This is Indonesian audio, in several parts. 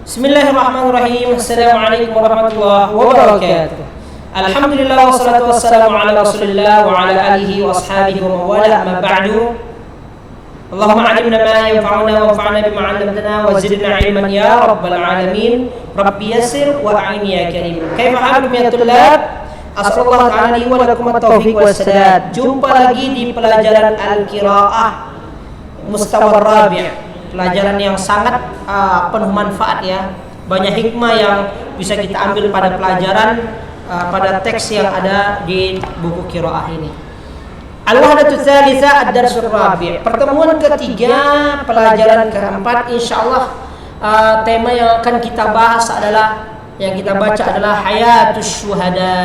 Bismillahirrahmanirrahim. Assalamualaikum warahmatullahi wabarakatuh. Alhamdulillah wassalatu wassalamu ala Rasulillah wa ala alihi wa ashabihi wa mawala, amma ba'du. Allahumma 'allimna ma yanfa'una wanfa'na bima 'allamtana wa zidna 'ilman ya rabbal alamin. Rabbi yassir wa a'inni ya karim. Kaifa halukum ya tullab? As'alullah ta'ala li wa lakum at-taufiq was sadad. Jumpa lagi di pelajaran al-qiraah mustawa rabi'. Pelajaran yang sangat penuh manfaat ya. Banyak hikmah yang bisa kita ambil pada pelajaran pada teks yang ada di buku qiraah ini. Al-wahdatu tsalitsa ad-darsul rabi'. Pertemuan ketiga, pelajaran keempat, insyaallah tema yang akan kita bahas adalah yang kita baca adalah hayatus syuhada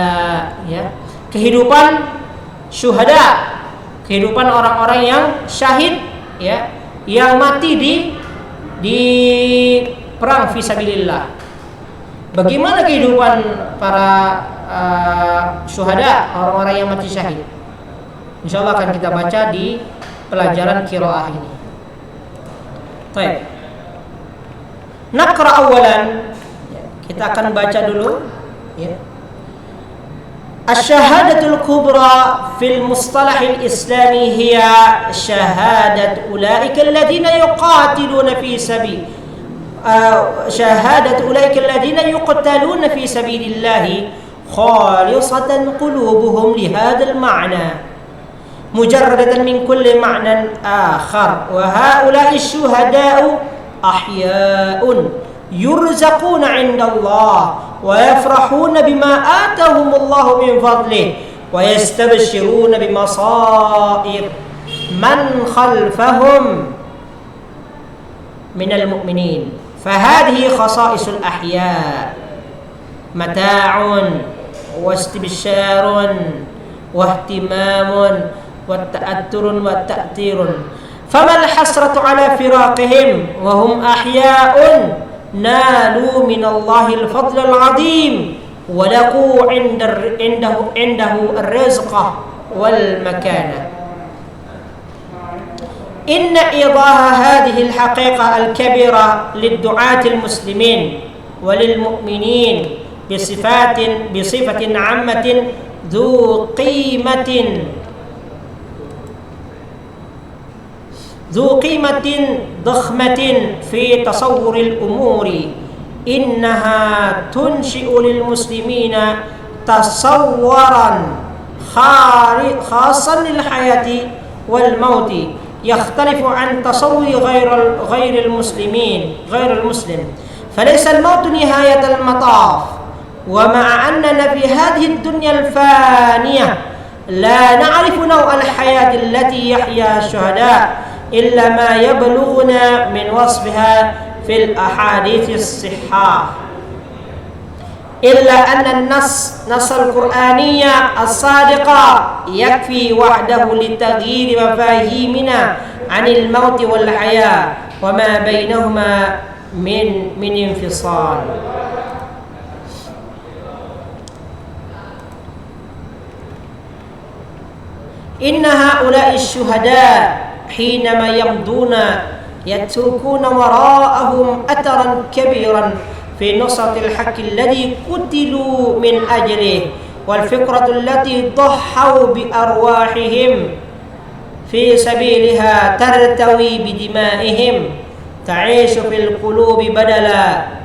ya. Kehidupan syuhada, kehidupan orang-orang yang syahid ya, yang mati di perang fisabilillah. Bagaimana kehidupan para syuhada, orang-orang yang mati syahid? Insyaallah akan kita baca di pelajaran qiraah ini. Baik. Naqra awalan. Kita akan baca dulu ya. الشهادة الكبرى في المصطلح الإسلامي هي شهادة أولئك الذين يقاتلون في سبيل شهادة أولئك الذين يقتلون في سبيل الله خالصة قلوبهم لهذا المعنى مجردة من كل معنى آخر وهؤلاء الشهداء أحياء يرزقون عند الله ويفرحون بما آتاهم الله من فضله ويستبشرون بمصائر من خلفهم من المؤمنين فهذه خصائص الأحياء متاع واستبشار واهتمام والتأثر والتأثير فما الحسرة على فراقهم وهم أحياء نالوا من الله الفضل العظيم ولقوا عنده الرزق والمكانة. إن إيضاح هذه الحقيقة الكبيرة للدعاة المسلمين وللمؤمنين بصفة عامة ذو قيمة ضخمة في تصور الأمور إنها تنشئ للمسلمين تصورا خاصا للحياة والموت يختلف عن تصور غير المسلم فليس الموت نهاية المطاف ومع أننا في هذه الدنيا الفانية لا نعرف نوع الحياة التي يحياها الشهداء إلا ما يبلغنا من وصفها في الأحاديث الصحاح إلا أن النص القرآني الصادق يكفي وحده لتغيير مفاهيمنا عن الموت والحياة وما بينهما من انفصال. إن هؤلاء الشهداء حينما يمضون يتركون وراءهم أثرا كبيرا في نصرة الحق الذي قتلوا من أجله والفكرة التي ضحوا بأرواحهم في سبيلها ترتوي بدمائهم تعيش في القلوب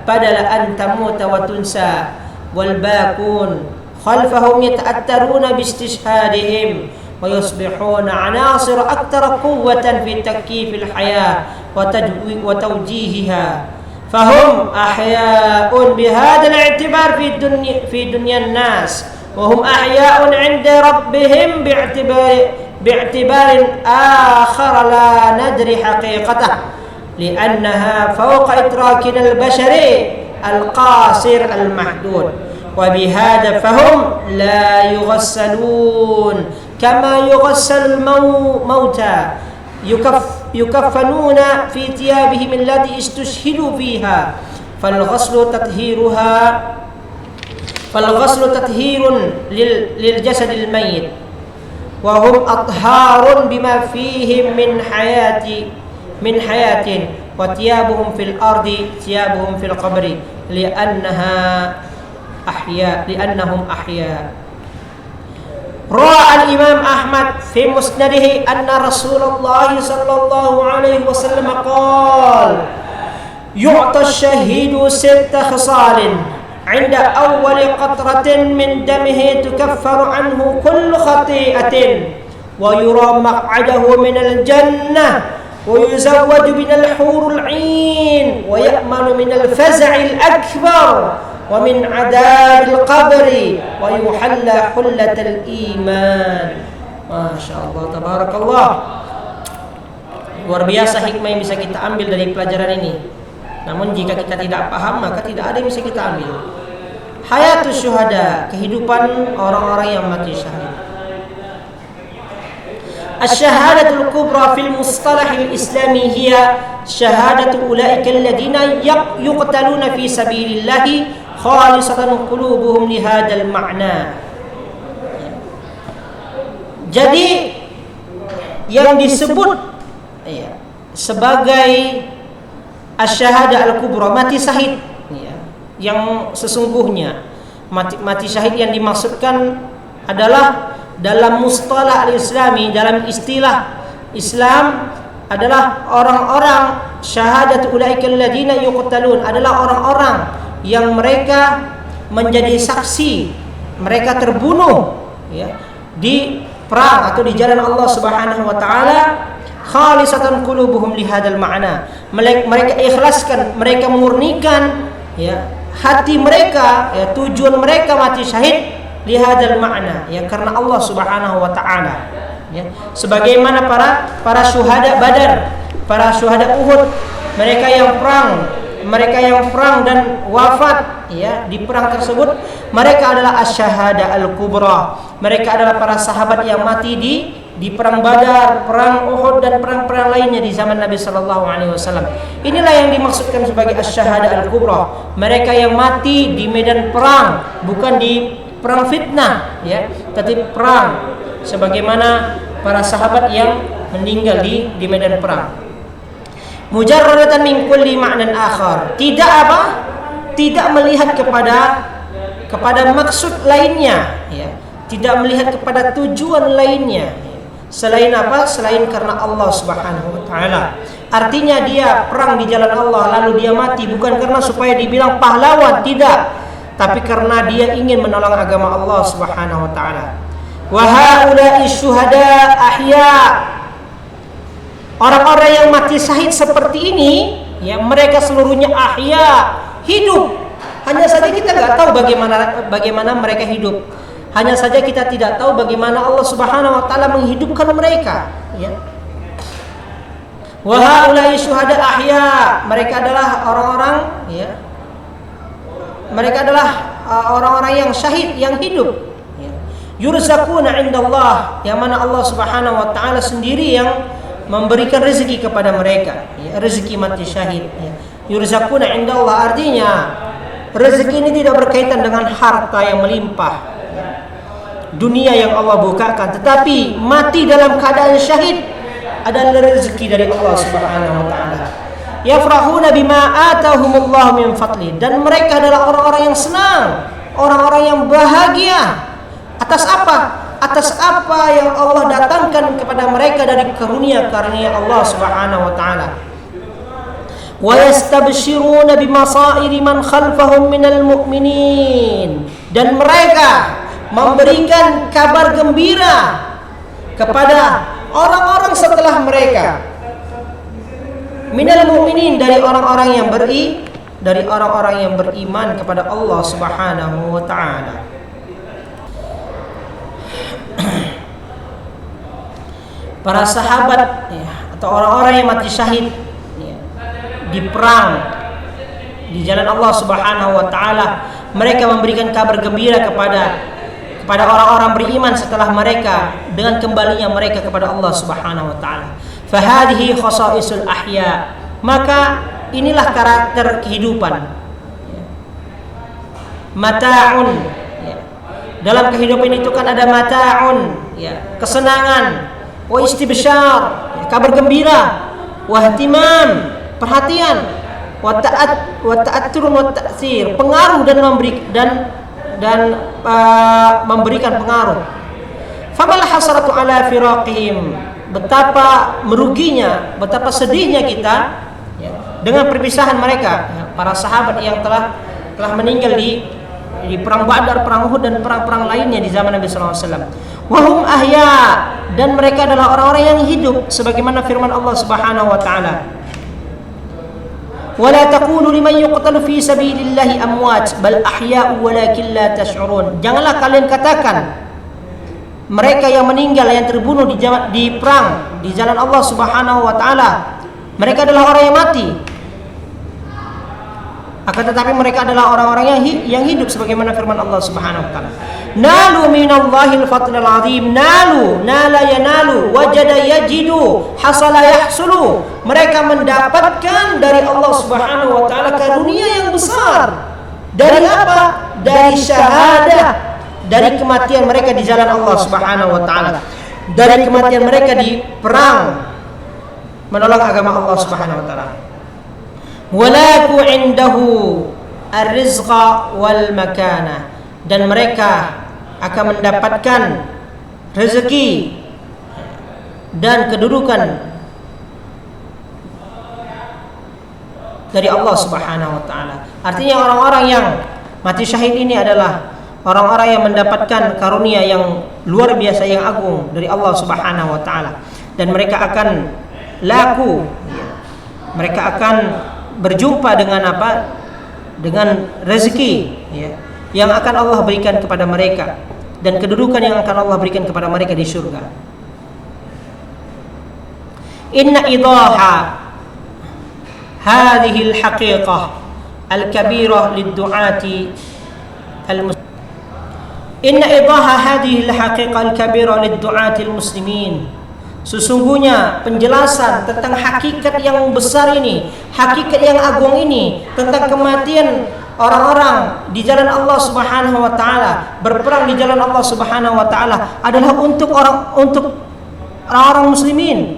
بدل أن تموت وتنسى والباقون خلفهم يتأثرون باستشهادهم ويصبحون عناصر أكثر قوة في تكييف الحياة وتوجيهها فهم أحياء بهذا الاعتبار في دنيا الناس وهم أحياء عند ربهم باعتبار آخر لا ندري حقيقته لأنها فوق إدراكنا البشري القاصر المحدود وبهذا فهم لا يغسلون كما يغسل الموتى يكفنون في ثيابهم التي استشهدوا فيها فالغسل تطهير للجسد الميت وهم أطهار بما فيهم من حياة wa thiyabuhum fil ardi thiyabuhum fil qabri li'annahum ahya. Rawa al-Imam Ahmad fi musnadihi anna Rasulullah sallallahu alaihi wasallam qala yu'ta asy-syahidu sitta khisalin 'inda awwali qatratin min damihi tukaffaru anhu kullu khati'atin wa yura maq'adahu minal jannah wa yuzawwaju minal hurul 'ain wa ya'manu minal faz'il akbar wa min 'adzabil qabri wa yuhalla hullatal iman. Masyaallah, tabarakallah. Luar biasa hikmah yang bisa kita ambil dari pelajaran ini. Namun jika kita tidak paham, maka tidak ada yang bisa kita ambil. Hayatus syuhada, kehidupan orang-orang yang mati syahid. Asy-syahadatul kubra fil mustalahil islami hiya syahadatu ulaika alladziina yuqtaluna fi sabilillah khalisatan qulubuhum li hadzal ma'na. Jadi yang disebut sebagai asy-syahadah al-kubra, mati syahid, yang sesungguhnya mati syahid yang dimaksudkan adalah dalam mustalah al-islami, dalam istilah Islam adalah orang-orang syahadatu ulaika alladziina yuqtalun, adalah orang-orang yang mereka menjadi saksi, mereka terbunuh di perang atau di jalan Allah Subhanahu wa taala, khalisatan qulubuhum li hadzal ma'na. Mereka ikhlaskan, mereka murnikan hati mereka, tujuan mereka mati syahid li hadzal ma'na, karena Allah Subhanahu wa taala. Sebagaimana para syuhada Badar, para syuhada Uhud, mereka yang perang dan wafat di perang tersebut, mereka adalah asy-syahada al-kubra. Mereka adalah para sahabat yang mati di perang Badar, perang Uhud dan perang-perang lainnya di zaman Nabi sallallahu alaihi wasallam. Inilah yang dimaksudkan sebagai asy-syahada al-kubra. Mereka yang mati di medan perang, bukan di perang fitnah, tapi perang sebagaimana para sahabat yang meninggal di medan perang. Mujarradatan min kulli ma'nan akhar, tidak melihat kepada maksud lainnya, tidak melihat kepada tujuan lainnya selain apa? Selain karena Allah Subhanahu wa taala. Artinya dia perang di jalan Allah lalu dia mati bukan karena supaya dibilang pahlawan, tidak, tapi karena dia ingin menolong agama Allah Subhanahu wa taala. Wa haula'i syuhada ahya. Orang-orang yang mati syahid seperti ini, mereka seluruhnya ahya, hidup. Hanya saja kita nggak tahu bagaimana mereka hidup. Hanya saja kita tidak tahu bagaimana Allah Subhanahu wa taala menghidupkan mereka, Wa haula'i syuhada ahya. Mereka adalah orang-orang yang syahid, yang hidup. Yurzaquna 'indallah, yang mana Allah Subhanahu wa taala sendiri yang memberikan rezeki kepada mereka, rezeki mati syahid. Yurzaquna 'indallah artinya rezeki ini tidak berkaitan dengan harta yang melimpah, dunia yang Allah bukakan, tetapi mati dalam keadaan syahid adalah rezeki dari Allah Subhanahu wa taala. Yafrahuna bima atahumullah min fadli, dan mereka adalah orang-orang yang senang, orang-orang yang bahagia atas apa? Atas apa yang Allah datangkan kepada mereka dari karunia-karunia Allah Subhanahu wa taala. Wa yastabshiruna bimasairi man khalfahum minal mu'minin, dan mereka memberikan kabar gembira kepada orang-orang setelah mereka, minal mu'minin, dari orang-orang yang beriman kepada Allah Subhanahu wa taala. Para sahabat atau orang-orang yang mati syahid di perang di jalan Allah Subhanahu wa taala, mereka memberikan kabar gembira kepada orang-orang beriman setelah mereka dengan kembalinya mereka kepada Allah Subhanahu wa taala. Fa hadhihi khasaisul ahya, maka inilah karakter kehidupan. Mata'un, dalam kehidupan itu kan ada mata'un, kesenangan, wa istibsyar, kabar gembira, wa ihtimam, perhatian, wa ta'atturun wa ta'thir, pengaruh dan memberikan pengaruh. Famal hasratu ala firaqihim, betapa meruginya, betapa sedihnya kita dengan perpisahan mereka, para sahabat yang telah meninggal di perang Badar, perang Uhud dan perang-perang lainnya di zaman Nabi sallallahu alaihi wasallam. Wahum ahya, dan mereka adalah orang-orang yang hidup sebagaimana firman Allah Subhanahu wa taala. Wala taqulu liman yuqtalu fi sabilillahi amwat bal ahya'u walakin la tash'urun. Janganlah kalian katakan mereka yang meninggal, yang terbunuh di perang di jalan Allah Subhanahu wa taala, mereka adalah orang yang mati. Akan tetapi mereka adalah orang-orang yang hidup sebagaimana firman Allah Subhanahu wa taala. Nalu minallahil fadlil azim. Nala yanalu, wajada yajidu, hasala yahsulu. Mereka mendapatkan dari Allah Subhanahu wa taala karunia yang besar. Dari apa? Dari syahadah, dari kematian mereka di jalan Allah Subhanahu wa taala. Dari kematian mereka di perang menolong agama Allah Subhanahu wa taala. Walaku indahu ar-rizqa wal makana, dan mereka akan mendapatkan rezeki dan kedudukan dari Allah Subhanahu wa taala. Artinya orang-orang yang mati syahid ini adalah orang-orang yang mendapatkan karunia yang luar biasa, yang agung dari Allah Subhanahu wa taala, dan mereka akan laku, mereka akan berjumpa dengan apa? Dengan rezeki yang akan Allah berikan kepada mereka, dan kedudukan yang akan Allah berikan kepada mereka di surga. Inna idaha hadhihi al-haqiqah al-kabirah lid-du'ati Inna idaha hadhihi al-haqiqah al-kabirah lid-du'ati al-muslimin. Sesungguhnya penjelasan tentang hakikat yang besar ini, hakikat yang agung ini, tentang kematian orang-orang di jalan Allah Subhanahu wa taala, berperang di jalan Allah Subhanahu wa taala, adalah untuk orang-orang muslimin,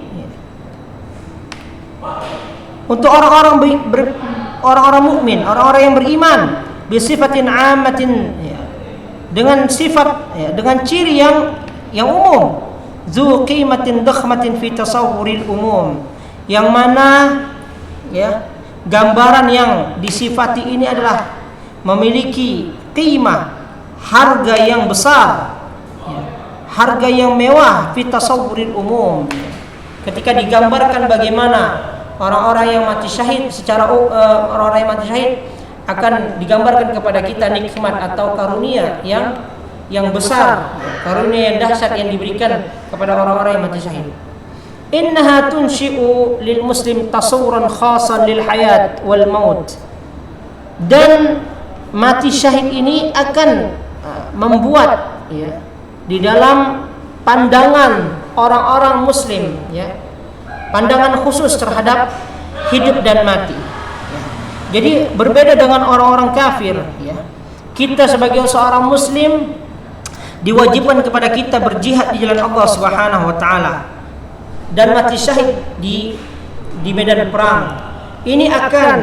untuk orang-orang mukmin, orang-orang yang beriman, bisifatin ammatin, dengan sifat, dengan ciri yang umum, zu qimatin dakhmatin fi tasawwuril umum, yang mana gambaran yang disifati ini adalah memiliki qimah, harga yang besar, harga yang mewah, fi tasawwuril umum, ketika digambarkan bagaimana orang-orang yang mati syahid secara orang-orang yang mati syahid akan digambarkan kepada kita nikmat atau karunia yang besar, karunia yang dahsyat yang diberikan kepada orang-orang yang mati syahid. Innaha tunshi'u lil muslim tasawuran khasan lil hayat wal maut. Dan mati syahid ini akan membuat di dalam pandangan orang-orang muslim pandangan khusus terhadap hidup dan mati. Jadi berbeda dengan orang-orang kafir, kita sebagai seorang muslim diwajibkan kepada kita berjihad di jalan Allah Subhanahu wa taala dan mati syahid di medan perang. Ini akan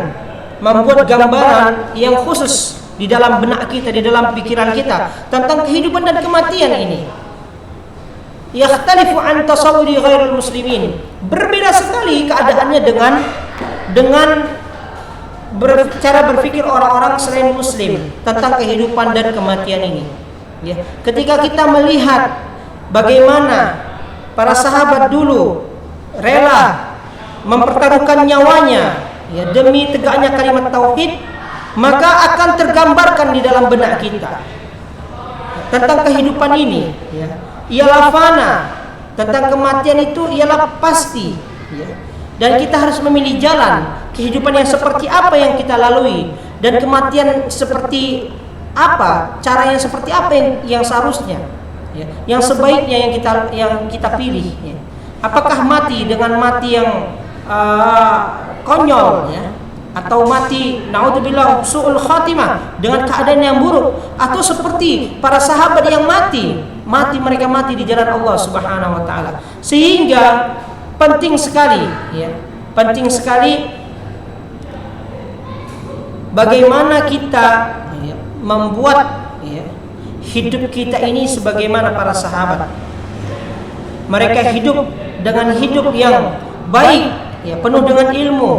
membuat gambaran yang khusus di dalam benak kita, di dalam pikiran kita tentang kehidupan dan kematian ini. Yakhtalifu an tasawwuri ghairil muslimin. Berbeda sekali keadaannya dengan cara berpikir orang-orang selain muslim tentang kehidupan dan kematian ini. Ketika kita melihat bagaimana para sahabat dulu rela mempertaruhkan nyawanya demi tegaknya kalimat tauhid, maka akan tergambarkan di dalam benak kita tentang kehidupan ini ialah fana, tentang kematian itu ialah pasti, dan kita harus memilih jalan kehidupan yang seperti apa yang kita lalui, dan kematian seperti apa, cara yang seperti apa yang seharusnya, yang sebaiknya yang kita pilih. Apakah mati dengan mati yang konyol, atau mati naudzubillah su'ul khatimah dengan keadaan yang buruk, atau seperti para sahabat yang mereka mati di jalan Allah Subhanahu wa taala. Sehingga penting sekali bagaimana kita membuat hidup kita ini sebagaimana para sahabat. Mereka hidup dengan hidup yang baik, penuh dengan ilmu,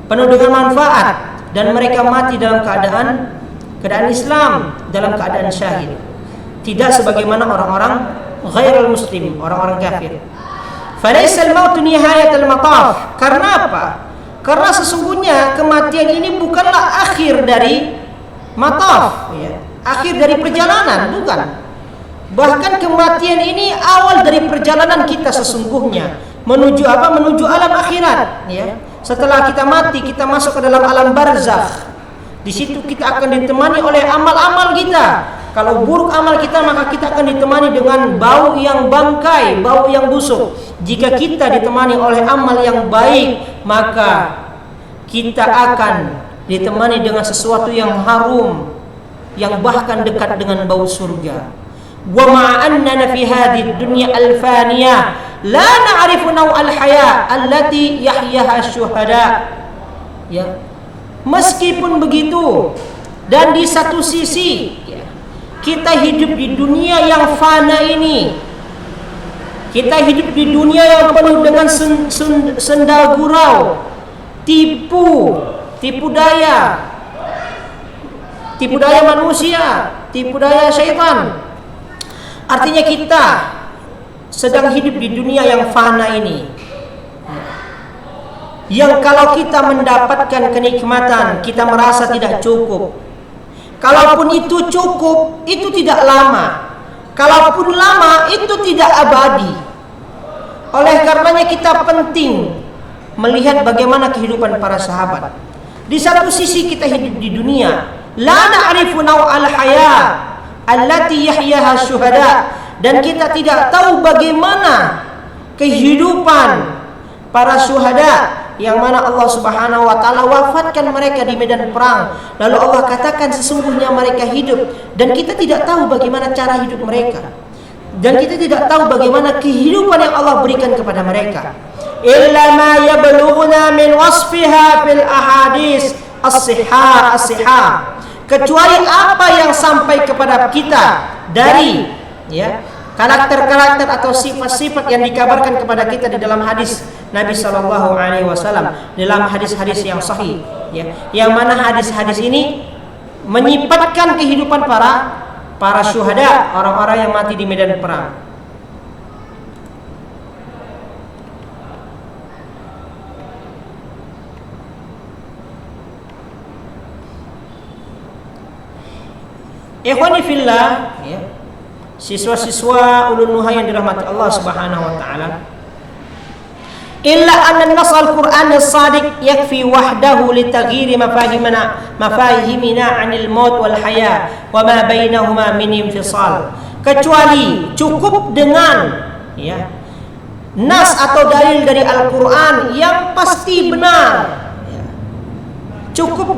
penuh dengan manfaat, dan mereka mati dalam keadaan Islam, dalam keadaan syahid. Tidak sebagaimana orang-orang ghairul muslim, orang-orang kafir. Falaisal mautu nihayatul mataf. Karena apa? Karena sesungguhnya kematian ini bukanlah akhir dari mataf, akhir dari perjalanan, bukan. Bahkan kematian ini awal dari perjalanan kita sesungguhnya menuju apa? Menuju alam akhirat, Setelah kita mati, kita masuk ke dalam alam barzakh. Di situ kita akan ditemani oleh amal-amal kita. Kalau buruk amal kita, maka kita akan ditemani dengan bau yang bangkai, bau yang busuk. Jika kita ditemani oleh amal yang baik, maka kita akan ditemani dengan sesuatu yang harum, yang bahkan dekat dengan bau surga. Wa ma'annana fi hadhihi dunya al-faniyah la na'rifu naw'al haya allati yahyaha syuhada. Meskipun begitu, dan di satu sisi kita hidup di dunia yang fana ini, kita hidup di dunia yang penuh dengan senda gurau, tipu daya manusia, tipu daya syaitan. Artinya kita sedang hidup di dunia yang fana ini, yang kalau kita mendapatkan kenikmatan, kita merasa tidak cukup. Kalaupun itu cukup, itu tidak lama. Kalaupun lama, itu tidak abadi. Oleh karenanya kita penting melihat bagaimana kehidupan para sahabat. Di satu sisi kita hidup di dunia, la na'rifu naw'al haya allati yahyaha syuhada, dan kita tidak tahu bagaimana kehidupan para syuhada yang mana Allah Subhanahu wa taala wafatkan mereka di medan perang. Lalu Allah katakan sesungguhnya mereka hidup, dan kita tidak tahu bagaimana cara hidup mereka, dan kita tidak tahu bagaimana kehidupan yang Allah berikan kepada mereka. Illa ma yablughuna min wasfiha fil ahadits as-sihah, kecuali apa yang sampai kepada kita dari karakter-karakter atau sifat-sifat yang dikabarkan kepada kita di dalam hadis Nabi Shallallahu Alaihi Wasallam, dalam hadis-hadis yang sahih, yang mana hadis-hadis ini menyifatkan kehidupan para syuhada, orang-orang yang mati di medan perang. Ikhwani fillah, siswa-siswa ulun nuha yang dirahmati Allah Subhanahu wa taala, illa anna an-nass al-Qur'an as-sadiq yakfi wahdahu li taghyiri mafahimina 'anil maut wal haya wa ma bainahuma min infisal. Kecuali cukup dengan nas atau dalil dari Al-Qur'an yang pasti benar. Cukup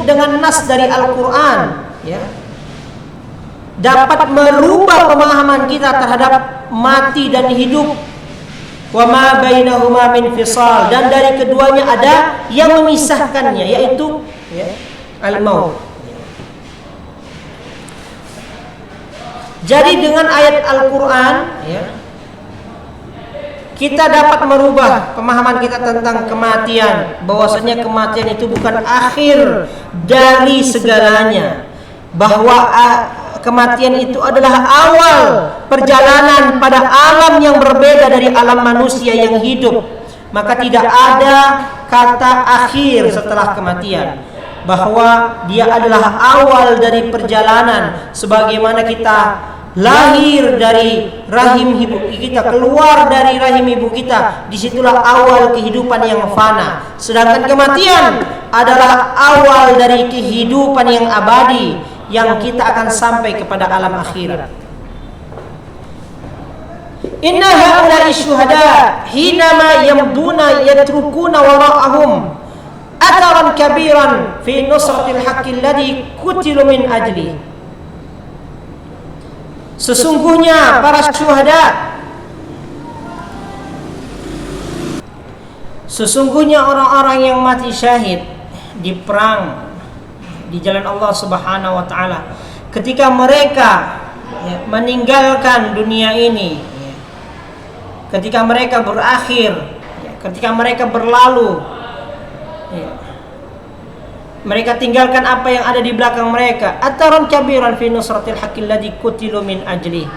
dengan nas dari Al-Qur'an dapat merubah pemahaman kita terhadap mati dan hidup. Wa ma bainahuma min fisal, dan dari keduanya ada yang memisahkannya, yaitu al-maut. Jadi dengan ayat Al-Qur'an kita dapat merubah pemahaman kita tentang kematian, bahwasanya kematian itu bukan akhir dari segalanya, bahwa kematian itu adalah awal perjalanan pada alam yang berbeda dari alam manusia yang hidup. Maka tidak ada kata akhir setelah kematian, bahwa dia adalah awal dari perjalanan. Sebagaimana kita lahir dari rahim ibu kita, keluar dari rahim ibu kita, disitulah awal kehidupan yang fana. Sedangkan kematian adalah awal dari kehidupan yang abadi, yang kita akan sampai kepada alam akhirat. Inna haula'i syuhada hinama yamduna yatrukuna wara'ahum atharan kabiran fi nusratil haqqi alladhi qutilu min ajli. Sesungguhnya para syuhada, sesungguhnya orang-orang yang mati syahid, di perang di jalan Allah Subhanahu wa taala, ketika mereka meninggalkan dunia ini, ketika mereka berakhir, ketika mereka berlalu, mereka tinggalkan apa yang ada di belakang mereka. Ataran kabiran fi nusratil haqqil ladzi qutilu min ajli.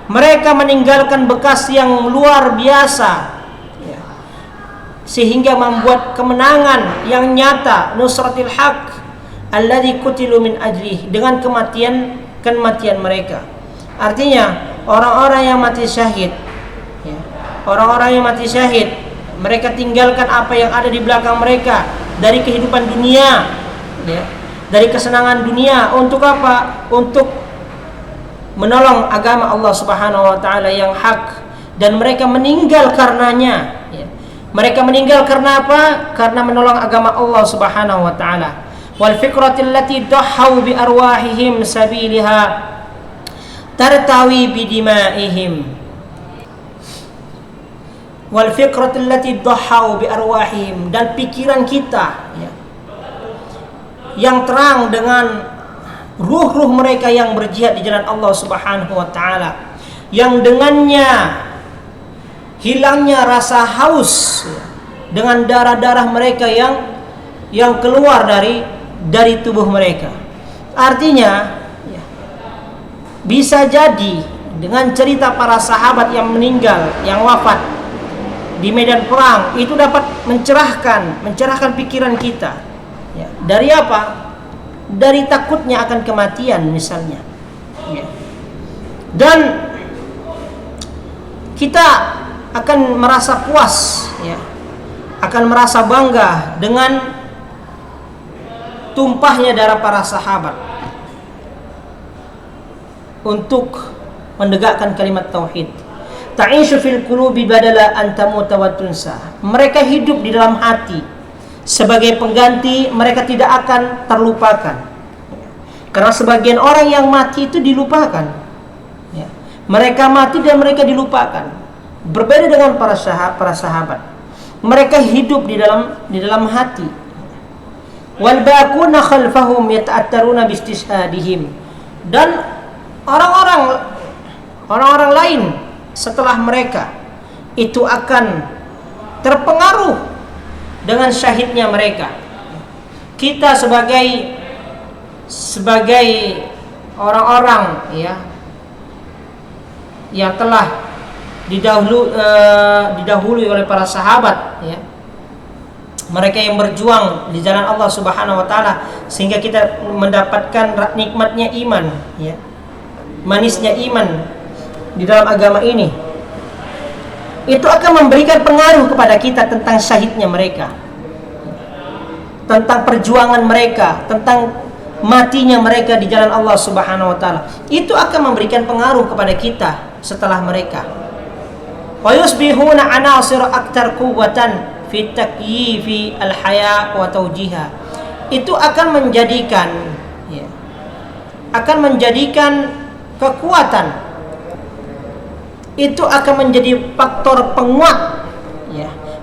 Mereka meninggalkan bekas yang luar biasa, sehingga membuat kemenangan yang nyata, nusratil haqq alladzi qutilu min ajli, dengan kematian mereka. Artinya orang-orang yang mati syahid, orang-orang yang mati syahid, mereka tinggalkan apa yang ada di belakang mereka dari kehidupan dunia, dari kesenangan dunia. Untuk apa? Untuk menolong agama Allah Subhanahu wa taala yang hak, dan mereka meninggal karenanya. Mereka meninggal karena apa? Karena menolong agama Allah Subhanahu wa taala. Wal fikratil lati dhahau bi arwahihim sabiliha tartawi bi dimaihim. Wal fikratil lati dhahau bi arwahihim, dan pikiran kita yang terang dengan ruh-ruh mereka yang berjihad di jalan Allah Subhanahu wa taala, yang dengannya hilangnya rasa haus dengan darah-darah mereka yang keluar dari tubuh mereka. Artinya bisa jadi dengan cerita para sahabat yang meninggal, yang wafat di medan perang, itu dapat mencerahkan pikiran kita. Dari apa? Dari takutnya akan kematian misalnya. Dan kita akan merasa puas, akan merasa bangga dengan tumpahnya darah para sahabat untuk menegakkan kalimat tauhid. Ta'ishu fil qulubi badala an tamuta wa tunsa. Mereka hidup di dalam hati sebagai pengganti, mereka tidak akan terlupakan. Karena sebagian orang yang mati itu dilupakan. Mereka mati dan mereka dilupakan. Berbeda dengan para sahabat. Mereka hidup di dalam hati. Wal baquna khalfahum yata'attaruna bi istishhadihim. Dan orang-orang lain setelah mereka itu akan terpengaruh dengan syahidnya mereka. Kita sebagai orang-orang yang telah didahului oleh para sahabat, mereka yang berjuang di jalan Allah Subhanahu wa taala, sehingga kita mendapatkan nikmatnya iman, manisnya iman di dalam agama ini. Itu akan memberikan pengaruh kepada kita tentang syahidnya mereka, tentang perjuangan mereka, tentang matinya mereka di jalan Allah Subhanahu wa taala. Itu akan memberikan pengaruh kepada kita setelah mereka. Wa yusbihuna anasir aktar quwwatan fi takyifi al-haya wa tawjiha. Itu akan menjadikan kekuatan, itu akan menjadi faktor penguat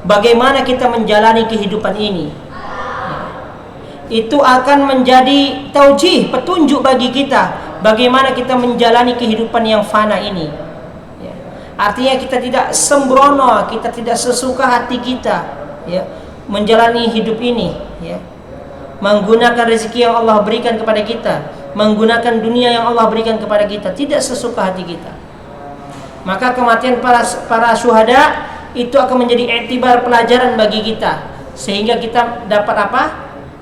bagaimana kita menjalani kehidupan ini. Itu akan menjadi taujih, petunjuk bagi kita bagaimana kita menjalani kehidupan yang fana ini. Artinya kita tidak sembrono, kita tidak sesuka hati kita menjalani hidup ini, menggunakan rezeki yang Allah berikan kepada kita, menggunakan dunia yang Allah berikan kepada kita, tidak sesuka hati kita. Maka kematian para syuhada itu akan menjadi iktibar, pelajaran bagi kita, sehingga kita dapat apa?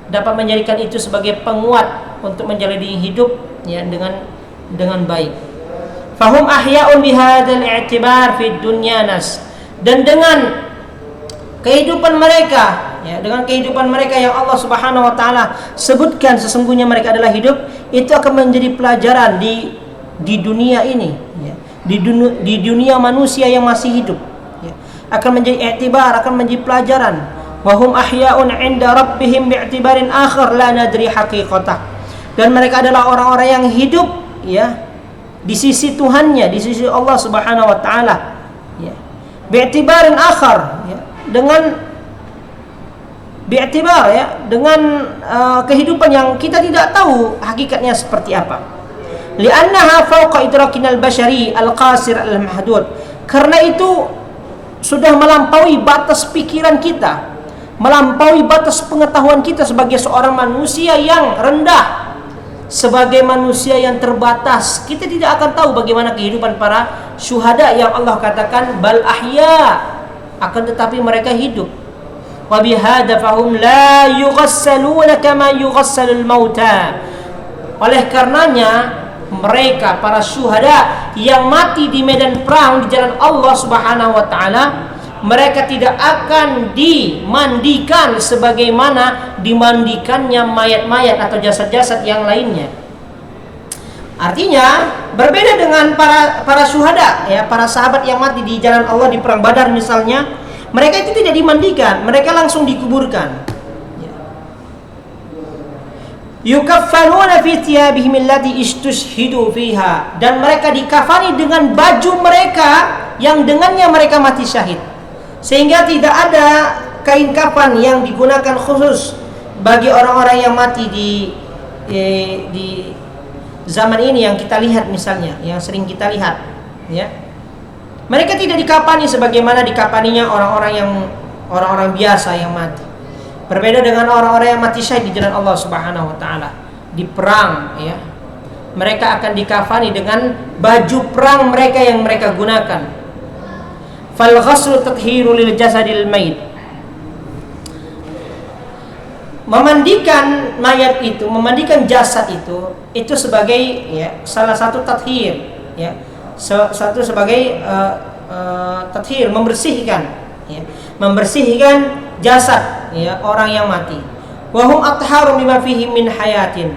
Dapat menjadikan itu sebagai penguat untuk menjalani hidup dengan baik. Fahum ahya'un bihadzal i'tibar fid dunya nas. Dan dengan kehidupan mereka, dengan kehidupan mereka yang Allah Subhanahu wa taala sebutkan sesungguhnya mereka adalah hidup, itu akan menjadi pelajaran di dunia ini, di dunia manusia yang masih hidup, akan menjadi i'tibar, akan menjadi pelajaran. Wahum ahya'un 'inda rabbihim bi'tibarin akhar la nadri haqiqatah. Dan mereka adalah orang-orang yang hidup di sisi Tuhannya, di sisi Allah Subhanahu wa taala, bi'tibarin akhar, dengan bi'tibar ya, dengan kehidupan yang kita tidak tahu hakikatnya seperti apa. Li'annaha fawqa idrakina al-bashari al-qasir al-mahdud. Karena itu sudah melampaui batas pikiran kita, melampaui batas pengetahuan kita sebagai seorang manusia yang rendah, sebagai manusia yang terbatas. Kita tidak akan tahu bagaimana kehidupan para syuhada yang Allah katakan bal ahya, akan tetapi mereka hidup. Wa bihadza fahum la yughassaluna kama yughassalul mauta. Oleh karenanya mereka para syuhada yang mati di medan perang di jalan Allah Subhanahu wa taala, mereka tidak akan dimandikan sebagaimana dimandikannya mayat-mayat atau jasad-jasad yang lainnya. Artinya berbeda dengan para syuhada ya, para sahabat yang mati di jalan Allah di perang Badar misalnya, mereka itu tidak dimandikan, mereka langsung dikuburkan. Yukaffanuna fi thiyabihim allati istushhidu fiha, dan mereka dikafani dengan baju mereka yang dengannya mereka mati syahid. Sehingga tidak ada kain kafan yang digunakan khusus bagi orang-orang yang mati di zaman ini yang kita lihat misalnya, yang sering kita lihat ya. Mereka tidak dikafani sebagaimana dikafaninya orang-orang biasa yang mati. Berbeda dengan orang-orang yang mati syahid di jalan Allah Subhanahu wa taala di perang ya. Mereka akan dikafani dengan baju perang mereka yang mereka gunakan. Fal ghaslu tathiru lil jasadil mayit. Memandikan mayat itu, memandikan jasad itu sebagai ya salah satu tathir ya. Satu sebagai tathir, membersihkan ya. Membersihkan jasad ya orang yang mati. Wahum atharu mimma fihi min hayatin,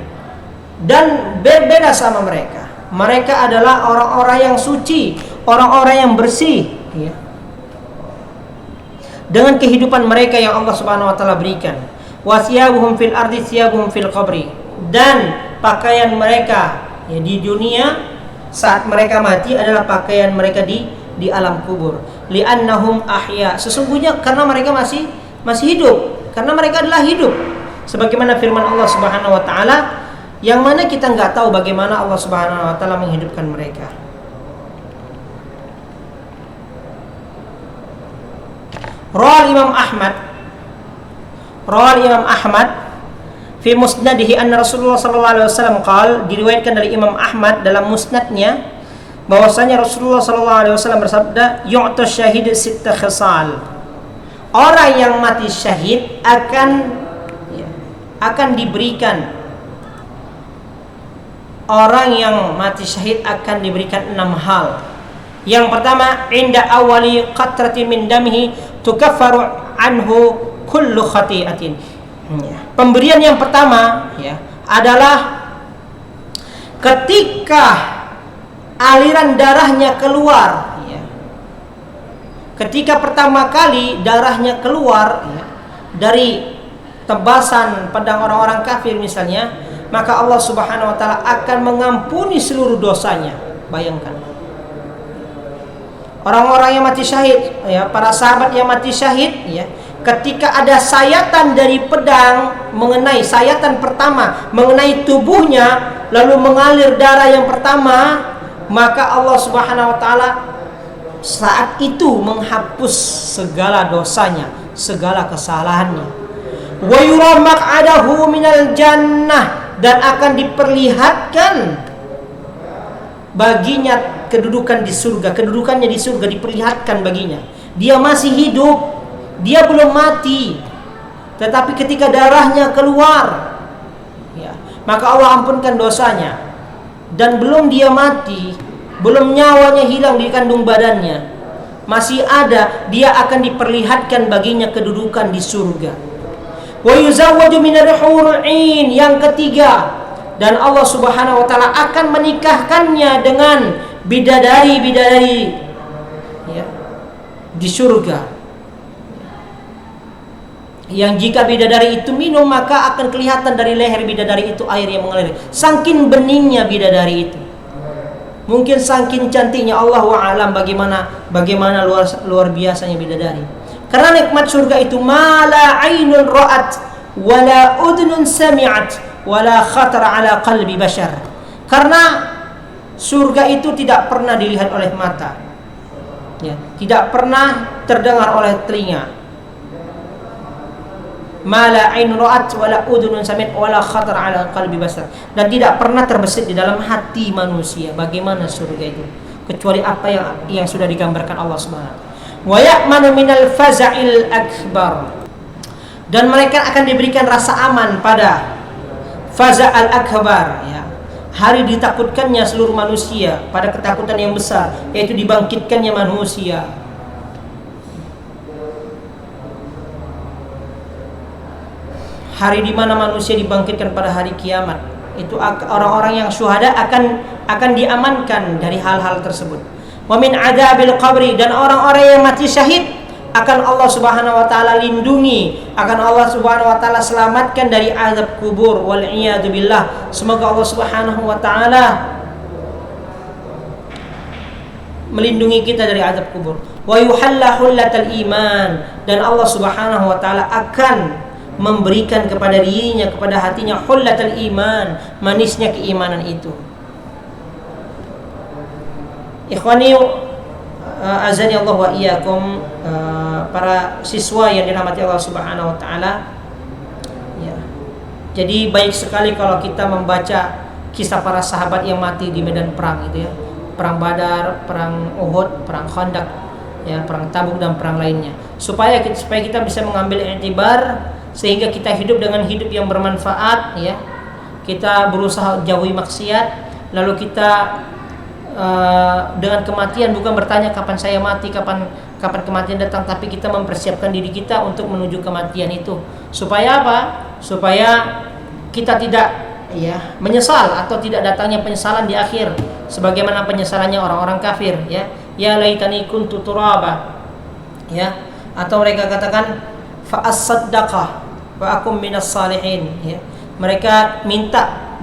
dan berbeda sama mereka. Mereka adalah orang-orang yang suci, orang-orang yang bersih ya, dengan kehidupan mereka yang Allah Subhanahu wa taala berikan. Wa thiyabuhum fil ardi thiyabuhum fil qabri, dan pakaian mereka ya di dunia saat mereka mati adalah pakaian mereka di alam kubur. Li'annahum ahya, sesungguhnya karena mereka masih hidup, karena mereka adalah hidup. Sebagaimana firman Allah Subhanahu wa taala yang mana kita nggak tahu bagaimana Allah Subhanahu wa taala menghidupkan mereka. Rawal Imam Ahmad fi musnadihi anna Rasulullah sallallahu alaihi wasallam qala, diriwayatkan dari Imam Ahmad dalam musnadnya bahwasanya Rasulullah sallallahu alaihi wasallam bersabda, yu'ta syahid sitta khisal. Orang yang mati syahid akan diberikan, orang yang mati syahid akan diberikan 6 hal. Yang pertama, inda awali qatrati min damihi tukaffaru anhu kullu khati'atin. Pemberian yang pertama ya adalah ketika aliran darahnya keluar ya. Ketika pertama kali darahnya keluar ya, dari tebasan pedang orang-orang kafir misalnya, maka Allah Subhanahu wa taala akan mengampuni seluruh dosanya. Bayangkan. Orang-orang yang mati syahid ya, para sahabat yang mati syahid ya, ketika ada sayatan dari pedang mengenai sayatan pertama mengenai tubuhnya, lalu mengalir darah yang pertama, maka Allah Subhanahu wa taala saat itu menghapus segala dosanya, segala kesalahannya. Wa yura maq'adahu minal jannah, dan akan diperlihatkan baginya kedudukan di surga, kedudukannya di surga diperlihatkan baginya. Dia masih hidup, dia belum mati, tetapi ketika darahnya keluar ya, maka Allah ampunkan dosanya. Dan belum dia mati, belum nyawanya hilang di kandung badannya, masih ada, dia akan diperlihatkan baginya kedudukan di surga. Wa yuzawwaju minal hurul 'ain, yang ketiga, dan Allah Subhanahu wa taala akan menikahkannya dengan bidadari-bidadari ya, di surga, yang jika bidadari itu minum maka akan kelihatan dari leher bidadari itu air yang mengalir. Saking beningnya bidadari itu, mungkin saking cantiknya, Allahu a'lam bagaimana luar biasanya bidadari. Karena nikmat surga itu mala ainun ra'at wala udnun sami'at wala khatar ala qalbi bashar. Karena surga itu tidak pernah dilihat oleh mata, ya, tidak pernah terdengar oleh telinga. Mala ainun ra'at wala udnun sami'at wala khatar ala qalbi bashar. Dan tidak pernah terbesit di dalam hati manusia bagaimana surga itu, kecuali apa yang sudah digambarkan Allah Subhanahu wa taala. Wa ya'manu minal faza'il akbar. Dan mereka akan diberikan rasa aman pada faza'al akbar, ya, hari ditakutkannya seluruh manusia, pada ketakutan yang besar, yaitu dibangkitkannya manusia. Hari di mana manusia dibangkitkan pada hari kiamat, itu orang-orang yang syuhada akan diamankan dari hal-hal tersebut. Wa min adzabil qabri, dan orang-orang yang mati syahid akan Allah Subhanahu wa taala lindungi, akan Allah Subhanahu wa taala selamatkan dari azab kubur, wal iyadu billah. Semoga Allah Subhanahu wa taala melindungi kita dari azab kubur. Wa yuhalla hullatal iman, dan Allah Subhanahu wa taala akan memberikan kepada dirinya, kepada hatinya hullatul iman, manisnya keimanan itu. Ikhwani azani Allah wa iyyakum, para siswa yang dirahmati Allah Subhanahu wa taala, ya. Jadi baik sekali kalau kita membaca kisah para sahabat yang mati di medan perang itu, ya. Perang Badar, perang Uhud, perang Khandaq, ya, perang Tabuk dan perang lainnya. Supaya kita bisa mengambil i'tibar, sehingga kita hidup dengan hidup yang bermanfaat, ya. Kita berusaha jauhi maksiat, lalu kita dengan kematian bukan bertanya kapan saya mati, kapan kematian datang, tapi kita mempersiapkan diri kita untuk menuju kematian itu. Supaya apa? Supaya kita tidak, ya, menyesal atau tidak datangnya penyesalan di akhir sebagaimana penyesalannya orang-orang kafir, ya. Ya laitani kuntu turaba, ya. Atau mereka katakan fa as-saddaqah wa akum minas salihin, ya. Mereka minta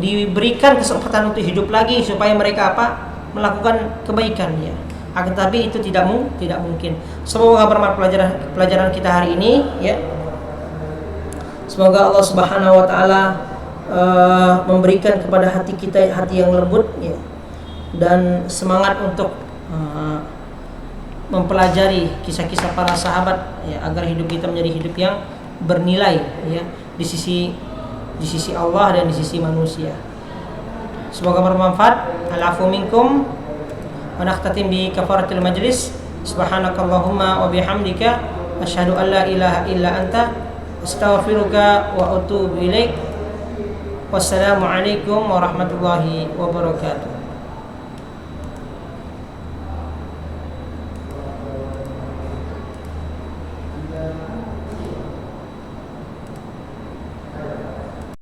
diberikan kesempatan untuk hidup lagi supaya mereka apa? Melakukan kebaikan, ya. Akan tapi itu tidak mungkin. Semoga bermanfaat pelajaran kita hari ini, ya. Semoga Allah Subhanahu wa taala memberikan kepada hati kita hati yang lembut, ya, dan semangat untuk mempelajari kisah-kisah para sahabat, ya, agar hidup kita menjadi hidup yang bernilai, ya, di sisi Allah dan di sisi manusia. Semoga bermanfaat. Al-afu minkum wa nakhtatim bi kafaratil majlis. Subhanakallahumma wa bihamdika asyhadu an la ilaha illa anta astaghfiruka wa atubu ilaik. Wassalamu alaikum warahmatullahi wabarakatuh.